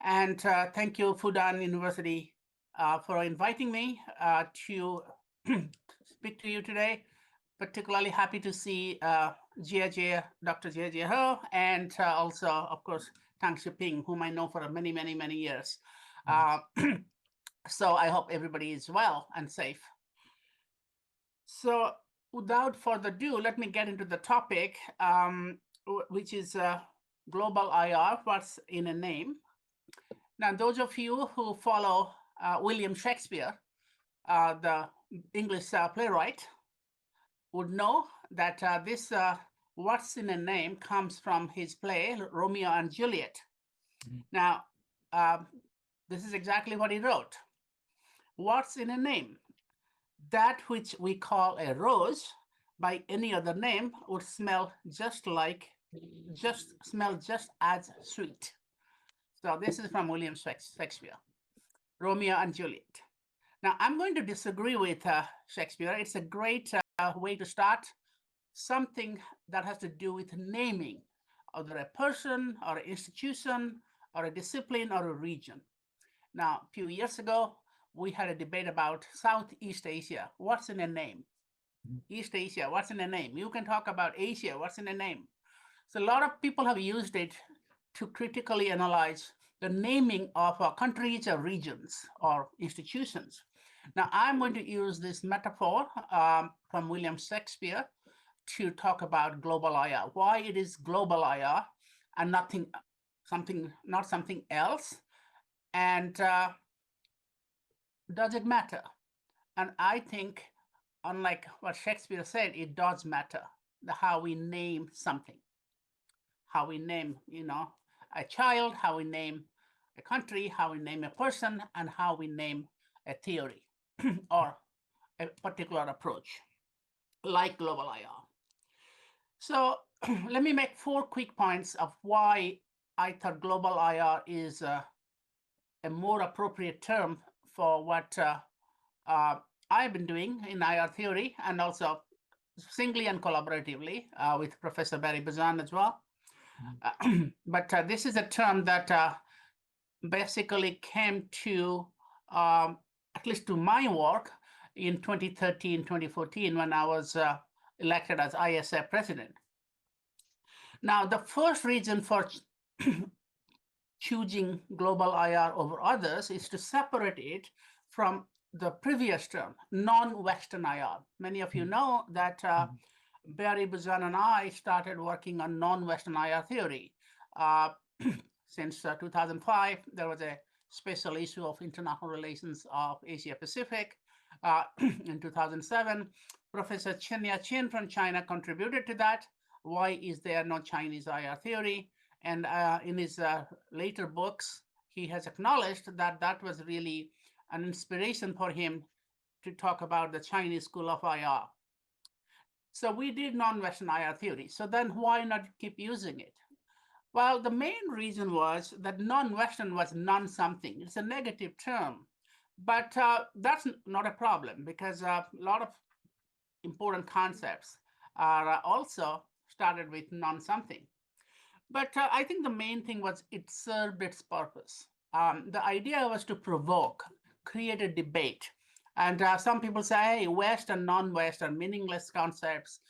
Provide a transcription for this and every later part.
And thank you, Fudan University, for inviting me to speak to you today. Particularly happy to see Dr. Jie Ho, and also, of course, Tang Shiping, whom I know for many, many, many years. Uh, so I hope everybody is well and safe. So without further ado, let me get into the topic, which is global IR, what's in a name. Now, those of you who follow William Shakespeare, the English playwright, would know that this what's in a name comes from his play Romeo and Juliet. Now, this is exactly what he wrote. What's in a name? That which we call a rose by any other name would smell just as sweet. So this is from William Shakespeare, Romeo and Juliet. Now, I'm going to disagree with Shakespeare. It's a great way to start something that has to do with naming, either a person or an institution or a discipline or a region. Now, a few years ago, we had a debate about Southeast Asia. What's in a name? East Asia, what's in a name? You can talk about Asia, what's in a name? So a lot of people have used it to critically analyze the naming of countries or regions or institutions. Now, I'm going to use this metaphor from William Shakespeare to talk about global IR, why it is global IR and not something else, and does it matter? And I think, unlike what Shakespeare said, it does matter, how we name something, how we name, a child, how we name a country, how we name a person, and how we name a theory or a particular approach, like global IR. So let me make 4 quick points of why I thought global IR is a more appropriate term for what I've been doing in IR theory, and also singly and collaboratively with Professor Barry Bazan as well. But this is a term that basically came to, at least to my work, in 2013, 2014, when I was elected as ISA president. Now, the first reason for choosing global IR over others is to separate it from the previous term, non-Western IR. Many of you know that Barry Bazan and I started working on non-Western IR theory. Since 2005, there was a special issue of international relations of Asia Pacific. In 2007, Professor Chenya Chen from China contributed to that. Why is there no Chinese IR theory? And in his later books, he has acknowledged that that was really an inspiration for him to talk about the Chinese school of IR. So we did non-Western IR theory. So then why not keep using it? Well, the main reason was that non-Western was non-something. It's a negative term, but that's not a problem, because a lot of important concepts are also started with non-something. But I think the main thing was it served its purpose. The idea was to provoke, create a debate. And some people say, hey, West and non-West are meaningless concepts.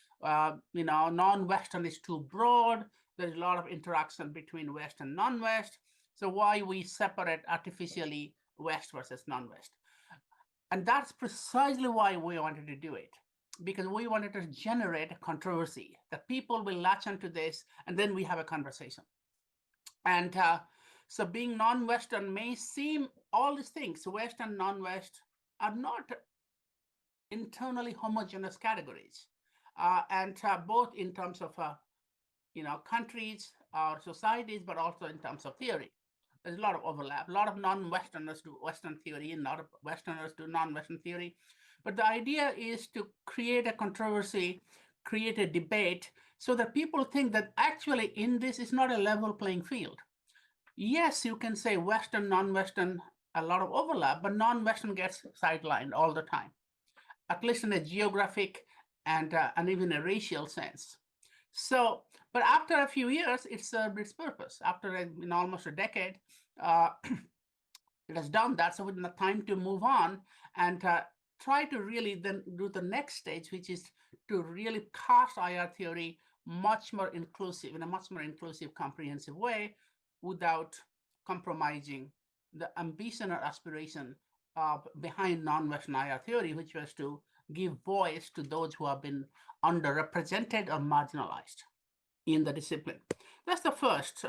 Non-Western is too broad. There's a lot of interaction between West and non-West. So why we separate artificially West versus non-West? And that's precisely why we wanted to do it, because we wanted to generate a controversy. The people will latch onto this, and then we have a conversation. And so being non-Western may seem all these things, West and non-West, are not internally homogeneous categories. And both in terms of countries or societies, but also in terms of theory. There's a lot of overlap. A lot of non-Westerners do Western theory, and a lot of Westerners do non-Western theory. But the idea is to create a controversy, create a debate, so that people think that actually in this is not a level playing field. Yes, you can say Western, non-Western, a lot of overlap, but non-Western gets sidelined all the time, at least in a geographic and even a racial sense. So, but after a few years, it served its purpose. After almost a decade, uh, it has done that. So it's time to move on and try to really then do the next stage, which is to really cast IR theory much more inclusive, in a much more inclusive, comprehensive way, without compromising the ambition or aspiration behind non-Western IR theory, which was to give voice to those who have been underrepresented or marginalized in the discipline. That's the first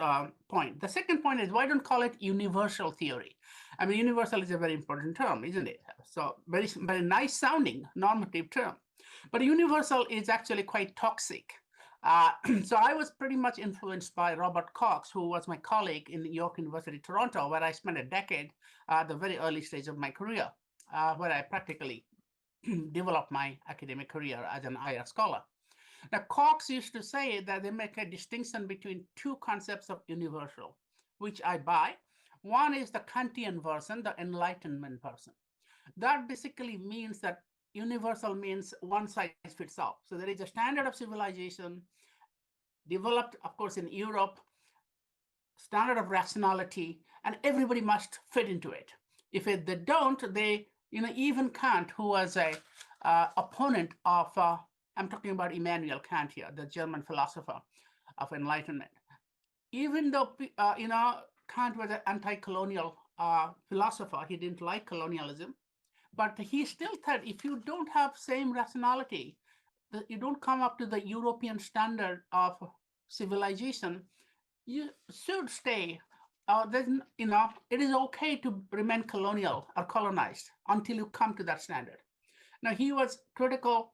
point. The second point is, why don't call it universal theory? I mean, universal is a very important term, isn't it? So very, very nice sounding normative term. But universal is actually quite toxic. So I was pretty much influenced by Robert Cox, who was my colleague in York University, Toronto, where I spent a decade at the very early stage of my career, where I practically developed my academic career as an IR scholar. Now, Cox used to say that they make a distinction between two concepts of universal, which I buy. One is the Kantian version, the Enlightenment version. That basically means that universal means one size fits all. So there is a standard of civilization developed, of course, in Europe, standard of rationality, and everybody must fit into it. If they don't, they, even Kant, who was a opponent of I'm talking about Immanuel Kant here, the German philosopher of Enlightenment. Even though Kant was an anti-colonial philosopher, he didn't like colonialism, but he still thought if you don't have same rationality, you don't come up to the European standard of civilization, you should stay. It is okay to remain colonial or colonized until you come to that standard. Now, he was critical.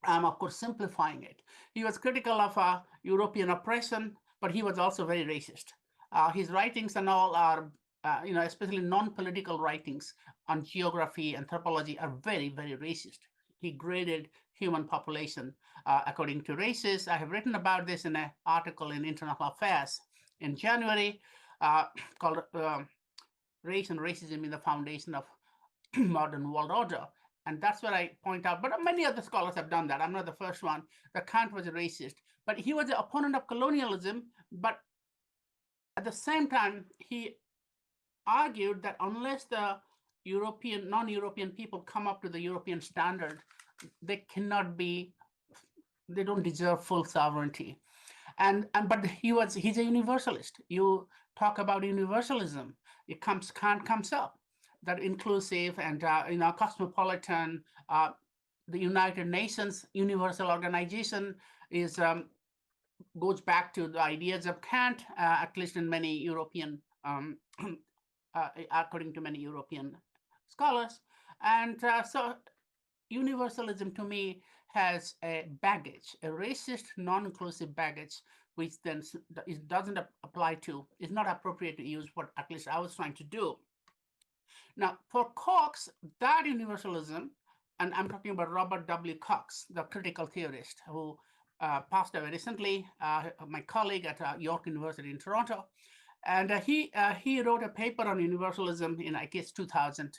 I'm, of course, simplifying it. He was critical of European oppression, but he was also very racist. His writings and all are, especially non-political writings on geography, anthropology, are very, very racist. He graded human population according to races. I have written about this in an article in International Affairs in January called Race and Racism in the Foundation of Modern World Order. And that's what I point out. But many other scholars have done that. I'm not the first one. That Kant was a racist, but he was an opponent of colonialism. But at the same time, he argued that unless the non-European people come up to the European standard, they don't deserve full sovereignty. But he's a universalist. You talk about universalism, Kant comes up. That inclusive and cosmopolitan, the United Nations Universal Organization goes back to the ideas of Kant, at least in many European, according to many European scholars. And so universalism to me has a baggage, a racist, non-inclusive baggage, which then doesn't apply to, is not appropriate to use what at least I was trying to do. Now, for Cox, that universalism, and I'm talking about Robert W. Cox, the critical theorist who passed away recently, my colleague at York University in Toronto, and he wrote a paper on universalism in, I guess, 2000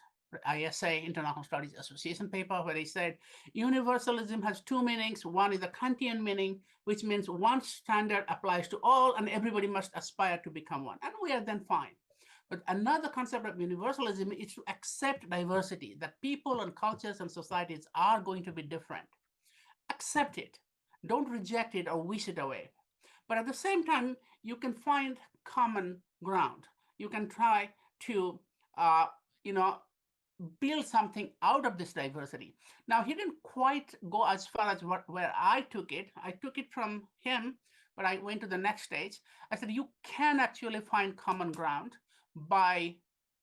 ISA, International Studies Association paper, where he said universalism has two meanings. One is a Kantian meaning, which means one standard applies to all, and everybody must aspire to become one, and we are then fine. But another concept of universalism is to accept diversity, that people and cultures and societies are going to be different. Accept it. Don't reject it or wish it away. But at the same time, you can find common ground. You can try to, build something out of this diversity. Now, he didn't quite go as far as where I took it. I took it from him, but I went to the next stage. I said, you can actually find common ground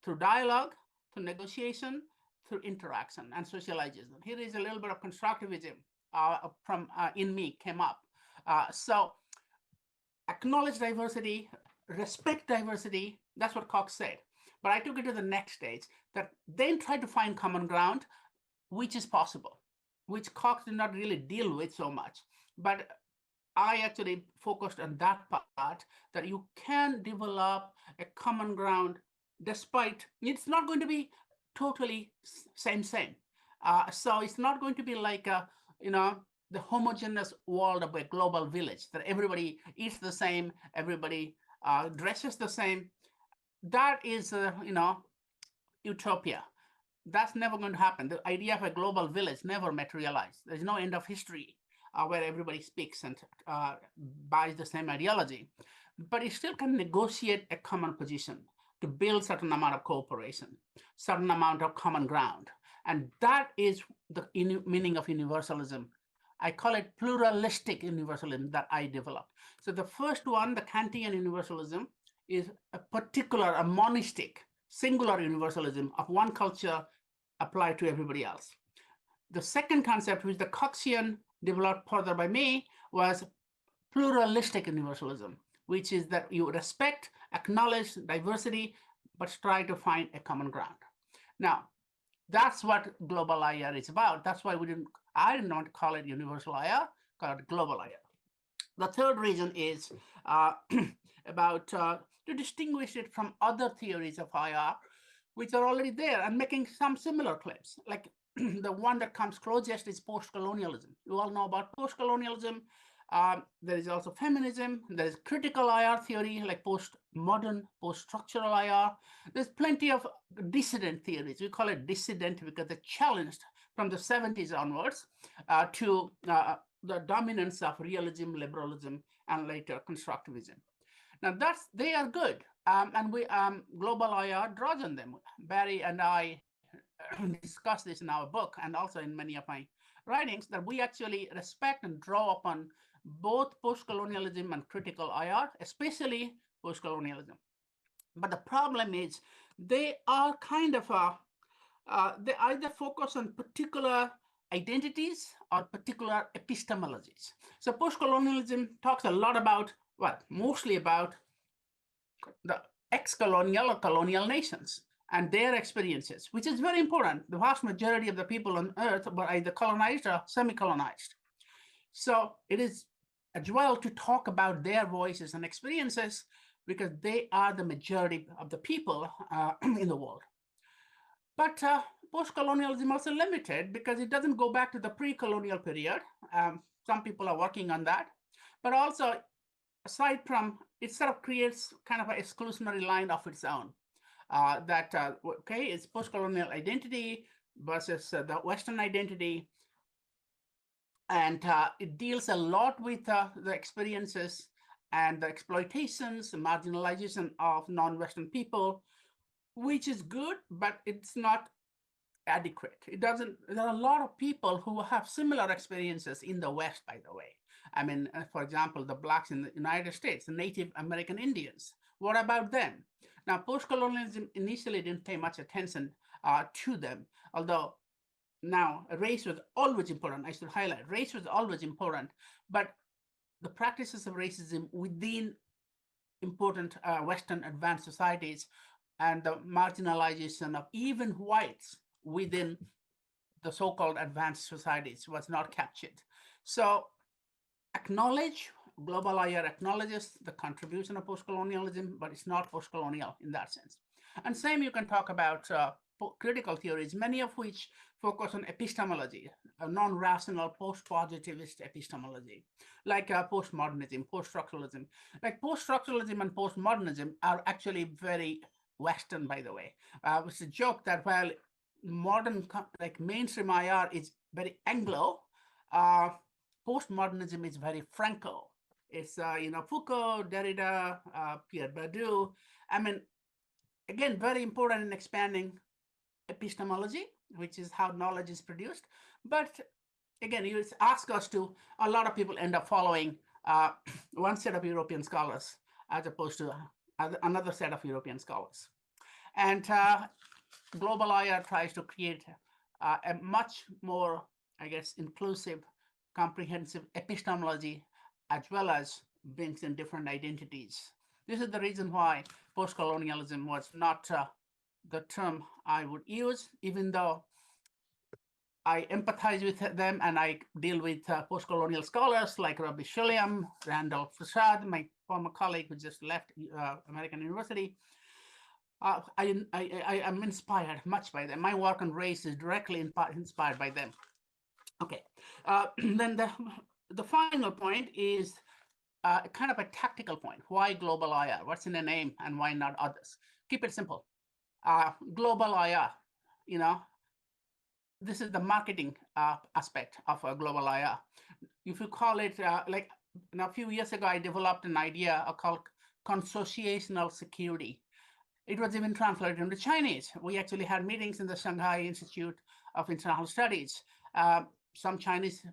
through dialogue, through negotiation, through interaction and socialization. Here is a little bit of constructivism from in me came up. So acknowledge diversity, respect diversity. That's what Cox said. But I took it to the next stage, that then try to find common ground, which is possible, which Cox did not really deal with so much. But I actually focused on that part, that you can develop a common ground despite, it's not going to be totally same. So it's not going to be like the homogeneous world of a global village, that everybody eats the same, everybody dresses the same. that is, utopia. That's never going to happen. The idea of a global village never materialized. There's no end of history where everybody speaks and buys the same ideology. But it still can negotiate a common position to build certain amount of cooperation, certain amount of common ground. And that is the meaning of universalism. I call it pluralistic universalism that I developed. So the first one, the Kantian universalism, is a particular, a monistic, singular universalism of one culture applied to everybody else. The second concept, which the Coxian developed further by me, was pluralistic universalism, which is that you respect, acknowledge diversity, but try to find a common ground. Now, that's what global IR is about. That's why I didn't want to call it universal IR, call it global IR. The third reason is about to distinguish it from other theories of IR, which are already there and making some similar claims. Like the one that comes closest is postcolonialism. You all know about postcolonialism. There is also feminism. There is critical IR theory, like postmodern, post-structural IR. There's plenty of dissident theories. We call it dissident because they challenged from the 70s onwards to the dominance of realism, liberalism, and later constructivism. Now they are good, and we global IR draws on them. Barry and I discuss this in our book and also in many of my writings, that we actually respect and draw upon both postcolonialism and critical IR, especially postcolonialism. But the problem is they are kind of they either focus on particular identities or particular epistemologies. So postcolonialism talks a lot about, well, mostly about the ex-colonial or colonial nations and their experiences, which is very important. The vast majority of the people on Earth were either colonized or semi-colonized. So it is as well to talk about their voices and experiences because they are the majority of the people in the world. But post-colonialism also limited because it doesn't go back to the pre-colonial period. Some people are working on that. But also, aside from, it sort of creates kind of an exclusionary line of its own. Okay, it's post-colonial identity versus the Western identity. And it deals a lot with the experiences and the exploitations, the marginalization of non-Western people, which is good, but it's not adequate. It doesn't, there are a lot of people who have similar experiences in the West, by the way. I mean, for example, the Blacks in the United States, the Native American Indians. What about them? Now, post-colonialism initially didn't pay much attention to them, although now race was always important. I should highlight, race was always important, but the practices of racism within important Western advanced societies and the marginalization of even whites within the so-called advanced societies was not captured. So acknowledge, global IR acknowledges the contribution of post-colonialism, but it's not post-colonial in that sense. And same you can talk about critical theories, many of which focus on epistemology, a non-rational post-positivist epistemology, like postmodernism, post-structuralism. Like post-structuralism and postmodernism are actually very Western, by the way. It's a joke that while modern, like mainstream IR is very Anglo, postmodernism is very Franco. It's, Foucault, Derrida, Pierre Bourdieu. I mean, again, very important in expanding epistemology, which is how knowledge is produced. But again, you ask us to, a lot of people end up following one set of European scholars as opposed to another set of European scholars. And global IR tries to create a much more, I guess, inclusive, comprehensive epistemology, as well as brings in different identities. This is the reason why post-colonialism was not the term I would use, even though I empathize with them and I deal with post-colonial scholars like Rabbi Shuliam, Randolph Prasad, my former colleague who just left American University. I am inspired much by them. My work on race is directly inspired by them. Okay, then the final point is kind of a tactical point. Why global IR? What's in the name and why not others? keep it simple. Global IR, you know, this is the marketing aspect of a global IR. If you call it like a few years ago, I developed an idea called consociational security. It was even translated into Chinese. We actually had meetings in the Shanghai Institute of International Studies. Some Chinese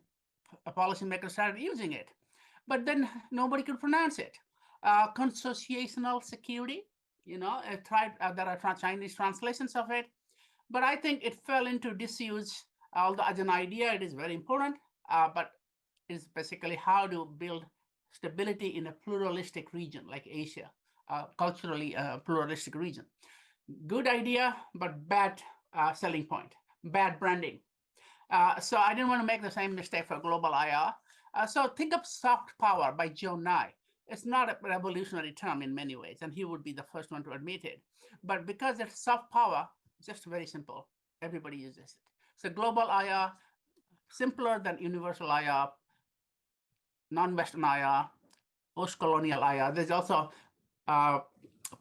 policymakers started using it, but then nobody could pronounce it. Consociational security, I tried. There are Chinese translations of it, but I think it fell into disuse. Although as an idea, it is very important, but it's basically how to build stability in a pluralistic region like Asia, culturally pluralistic region. Good idea, but bad selling point, bad branding. So I didn't want to make the same mistake for global IR. So think of soft power by Joe Nye. It's not a revolutionary term in many ways, and he would be the first one to admit it. But because it's soft power, just very simple, everybody uses it. So global IR, simpler than universal IR, non-Western IR, post-colonial IR. There's also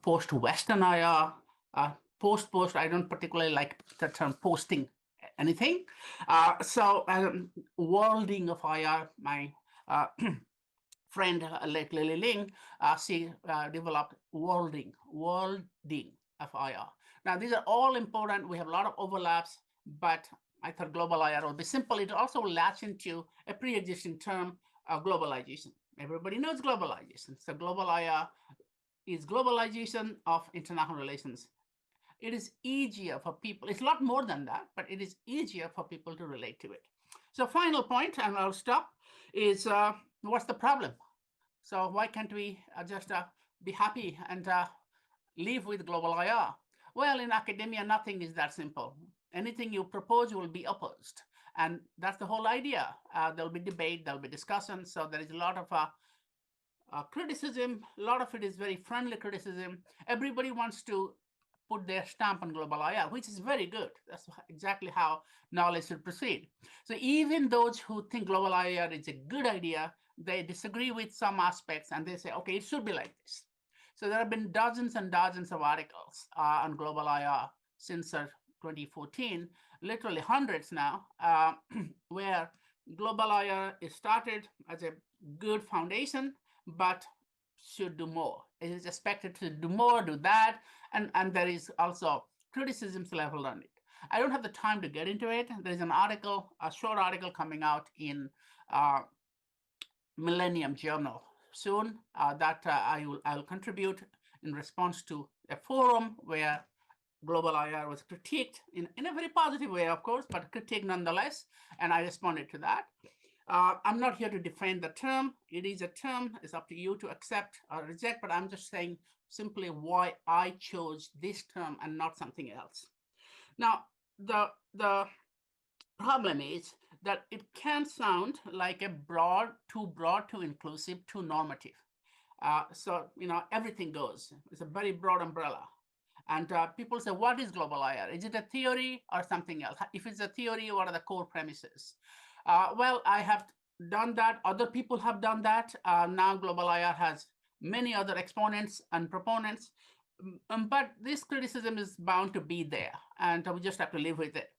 post-Western IR, post-post. I don't particularly like the term posting anything. So worlding of IR, my friend like Lily Ling, she developed worlding of IR. Now these are all important. We have a lot of overlaps, but I thought global IR would be simple. It also latch into a pre-existing term, globalization. Everybody knows globalization. So global IR is globalization of international relations. It is easier for people. It's a lot more than that, but it is easier for people to relate to it. So final point, and I'll stop, is what's the problem? So why can't we just be happy and live with global IR? Well, in academia, nothing is that simple. Anything you propose will be opposed. And that's the whole idea. There'll be debate, there'll be discussion. So there is a lot of criticism. A lot of it is very friendly criticism. Everybody wants to put their stamp on global IR, which is very good. That's exactly how knowledge should proceed. So even those who think global IR is a good idea, they disagree with some aspects and they say, okay, it should be like this. So there have been dozens and dozens of articles on global IR since 2014, literally hundreds now, where global IR is started as a good foundation, but should do more. It is expected to do more, do that, and there is also criticisms leveled on it. I don't have the time to get into it. There's an article, a short article coming out in Millennium Journal soon that I'll contribute in response to a forum where global IR was critiqued in a very positive way, of course, but critiqued nonetheless, and I responded to that. I'm not here to defend the term. It is a term. It's up to you to accept or reject, but I'm just saying simply why I chose this term and not something else. Now, the problem is that it can sound like a too broad, too inclusive, too normative. So, everything goes. It's a very broad umbrella. And people say, what is global IR? Is it a theory or something else? If it's a theory, what are the core premises? Well, I have done that. Other people have done that. Now global IR has many other exponents and proponents. But this criticism is bound to be there, and we just have to live with it.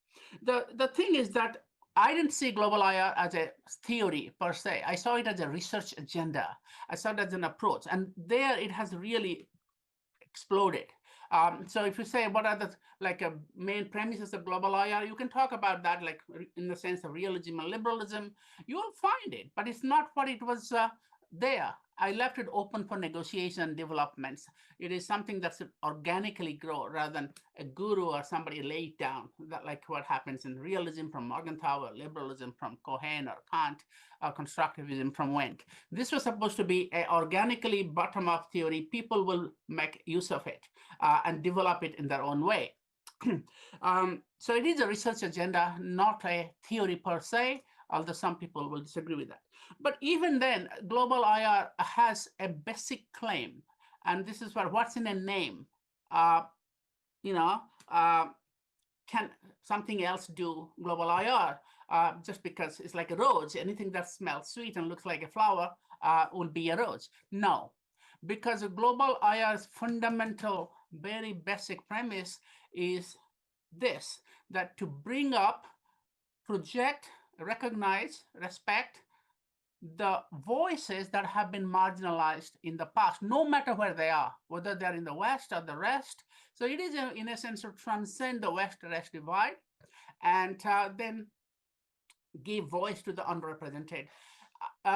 The thing is that I didn't see global IR as a theory per se. I saw it as a research agenda. I saw it as an approach. And there it has really exploded. So if you say what are the main premises of global IR, you can talk about that like in the sense of realism and liberalism. You will find it, but it's not what it was there. I left it open for negotiation developments. It is something that should organically grow rather than a guru or somebody laid down, that like what happens in realism from Morgenthau, liberalism from Cohen or Kant, or constructivism from Wendt. This was supposed to be an organically bottom-up theory. People will make use of it and develop it in their own way. So it is a research agenda, not a theory per se, although some people will disagree with that. But even then, global IR has a basic claim, and this is what's in a name. Can something else do global IR? Just because it's like a rose, anything that smells sweet and looks like a flower will be a rose. No, because global IR's fundamental very basic premise is this, that to bring up, project, recognize, respect the voices that have been marginalized in the past, no matter where they are, whether they're in the West or the rest. So it is, in a sense, to transcend the West-Rest divide and then give voice to the underrepresented.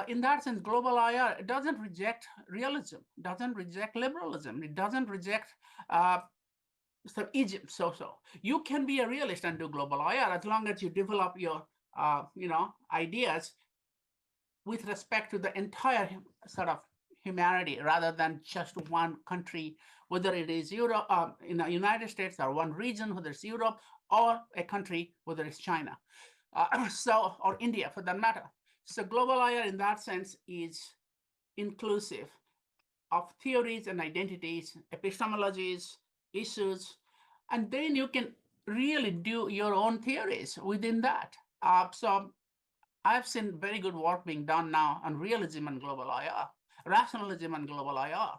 In that sense, global IR doesn't reject realism, doesn't reject liberalism, it doesn't reject Egypt. So you can be a realist and do global IR as long as you develop your ideas with respect to the entire sort of humanity rather than just one country, whether it is Europe, in the United States, or one region, whether it's Europe, or a country, whether it's China, or India for that matter. So global IR in that sense is inclusive of theories and identities, epistemologies, issues, and then you can really do your own theories within that. So I've seen very good work being done now on realism and global IR, rationalism and global IR.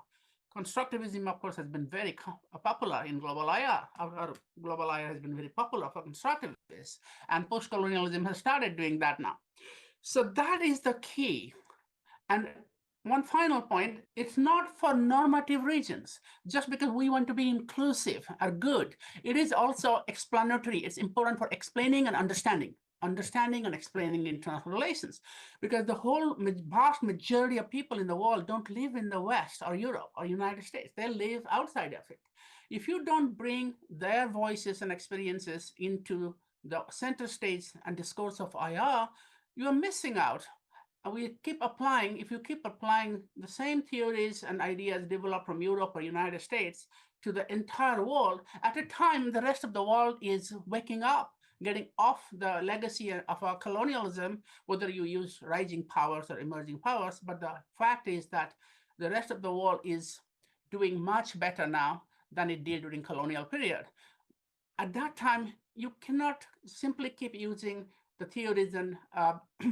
Constructivism, of course, has been very popular in global IR. Our global IR has been very popular for constructivists, and postcolonialism has started doing that now. So that is the key. And one final point, it's not for normative reasons, just because we want to be inclusive or good. It is also explanatory. It's important for explaining and understanding and explaining international relations, because the whole vast majority of people in the world don't live in the West or Europe or United States. They live outside of it. If you don't bring their voices and experiences into the center stage and discourse of IR, you are missing out. We keep applying, if you keep applying the same theories and ideas developed from Europe or United States to the entire world, at a time the rest of the world is waking up, getting off the legacy of our colonialism, whether you use rising powers or emerging powers. But the fact is that the rest of the world is doing much better now than it did during colonial period. At that time, you cannot simply keep using the theories and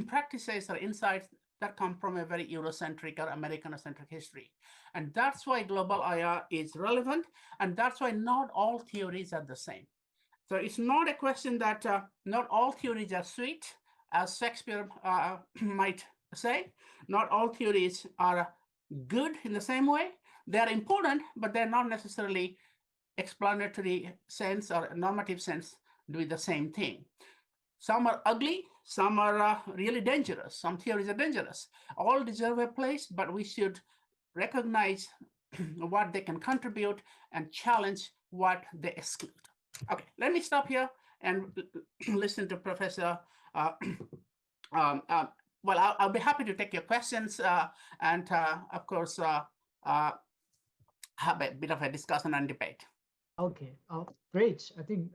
practices or insights that come from a very Eurocentric or American-centric history. And that's why global IR is relevant, and that's why not all theories are the same. So it's not a question that not all theories are sweet, as Shakespeare might say. Not all theories are good in the same way. They're important, but they're not necessarily explanatory sense or normative sense doing the same thing. Some are ugly, some are really dangerous. Some theories are dangerous. All deserve a place, but we should recognize what they can contribute and challenge what they exclude. Okay, let me stop here and listen to Professor. Well, I'll be happy to take your questions and, of course, have a bit of a discussion and debate. Okay, great. I think